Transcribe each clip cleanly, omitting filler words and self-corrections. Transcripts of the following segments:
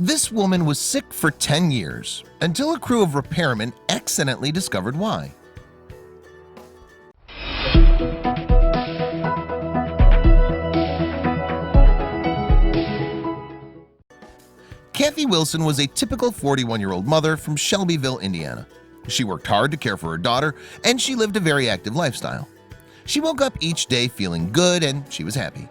This woman was sick for 10 years until a crew of repairmen accidentally discovered why. Kathy Wilson was a typical 41-year-old mother from Shelbyville, Indiana. She worked hard to care for her daughter, and she lived a very active lifestyle. She woke up each day feeling good, and she was happy.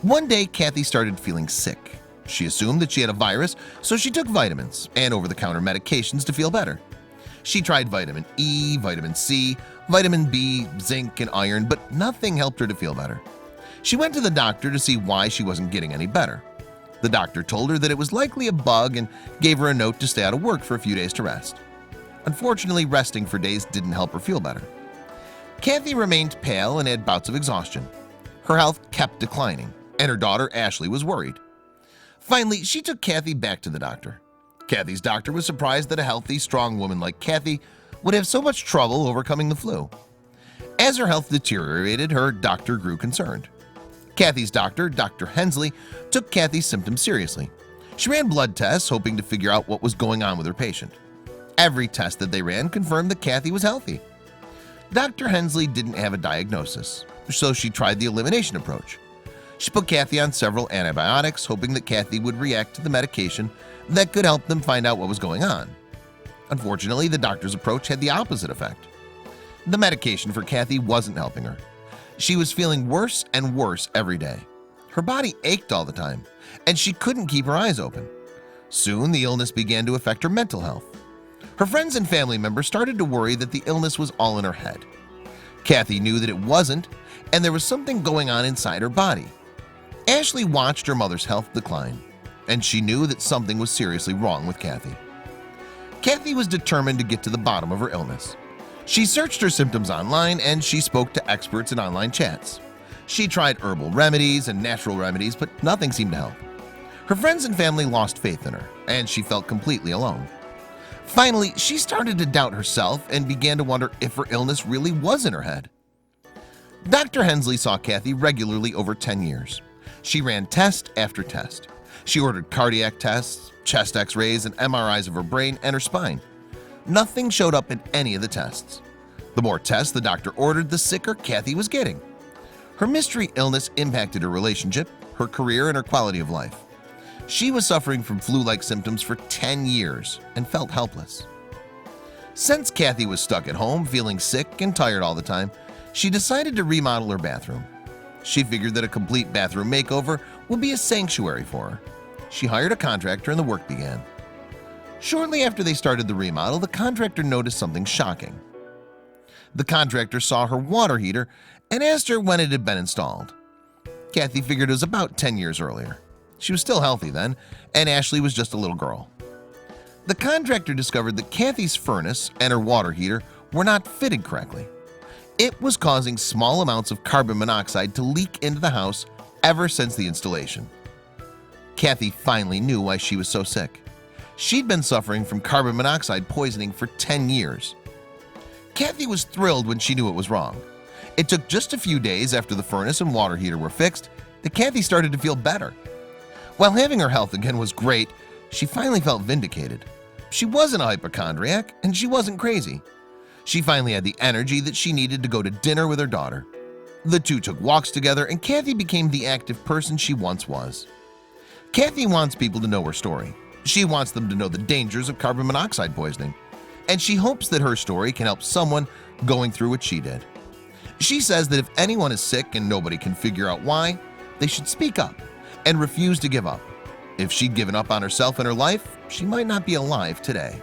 One day, Kathy started feeling sick. She assumed that she had a virus, so she took vitamins and over-the-counter medications to feel better. She tried vitamin E, vitamin C, vitamin B, zinc, and iron, but nothing helped her to feel better. She went to the doctor to see why she wasn't getting any better. The doctor told her that it was likely a bug and gave her a note to stay out of work for a few days to rest. Unfortunately, resting for days didn't help her feel better. Kathy remained pale and had bouts of exhaustion. Her health kept declining, and her daughter Ashley was worried. Finally, she took Kathy back to the doctor. Kathy's doctor was surprised that a healthy, strong woman like Kathy would have so much trouble overcoming the flu. As her health deteriorated, her doctor grew concerned. Kathy's doctor, Dr. Hensley, took Kathy's symptoms seriously. She ran blood tests, hoping to figure out what was going on with her patient. Every test that they ran confirmed that Kathy was healthy. Dr. Hensley didn't have a diagnosis, so she tried the elimination approach. She put Kathy on several antibiotics, hoping that Kathy would react to the medication that could help them find out what was going on. Unfortunately, the doctor's approach had the opposite effect. The medication for Kathy wasn't helping her. She was feeling worse and worse every day. Her body ached all the time, and she couldn't keep her eyes open. Soon, the illness began to affect her mental health. Her friends and family members started to worry that the illness was all in her head. Kathy knew that it wasn't, and there was something going on inside her body. Ashley watched her mother's health decline, and she knew that something was seriously wrong with Kathy. Kathy was determined to get to the bottom of her illness. She searched her symptoms online, and she spoke to experts in online chats. She tried herbal remedies and natural remedies, but nothing seemed to help. Her friends and family lost faith in her, and she felt completely alone. Finally, she started to doubt herself and began to wonder if her illness really was in her head. Dr. Hensley saw Kathy regularly over 10 years. She ran test after test. She ordered cardiac tests, chest x-rays, and MRIs of her brain and her spine. Nothing showed up in any of the tests. The more tests the doctor ordered, the sicker Kathy was getting. Her mystery illness impacted her relationship, her career, and her quality of life. She was suffering from flu-like symptoms for 10 years and felt helpless. Since Kathy was stuck at home, feeling sick and tired all the time, she decided to remodel her bathroom. She figured that a complete bathroom makeover would be a sanctuary for her. She hired a contractor and the work began. Shortly after they started the remodel, the contractor noticed something shocking. The contractor saw her water heater and asked her when it had been installed. Kathy figured it was about 10 years earlier. She was still healthy then, and Ashley was just a little girl. The contractor discovered that Kathy's furnace and her water heater were not fitted correctly. It was causing small amounts of carbon monoxide to leak into the house ever since the installation. Kathy finally knew why she was so sick. She'd been suffering from carbon monoxide poisoning for 10 years. Kathy was thrilled when she knew it was wrong. It took just a few days after the furnace and water heater were fixed that Kathy started to feel better. While having her health again was great, she finally felt vindicated. She wasn't a hypochondriac, and she wasn't crazy. She finally had the energy that she needed to go to dinner with her daughter. The two took walks together, and Kathy became the active person she once was. Kathy wants people to know her story. She wants them to know the dangers of carbon monoxide poisoning, and she hopes that her story can help someone going through what she did. She says that if anyone is sick and nobody can figure out why, they should speak up and refuse to give up. If she'd given up on herself and her life, she might not be alive today.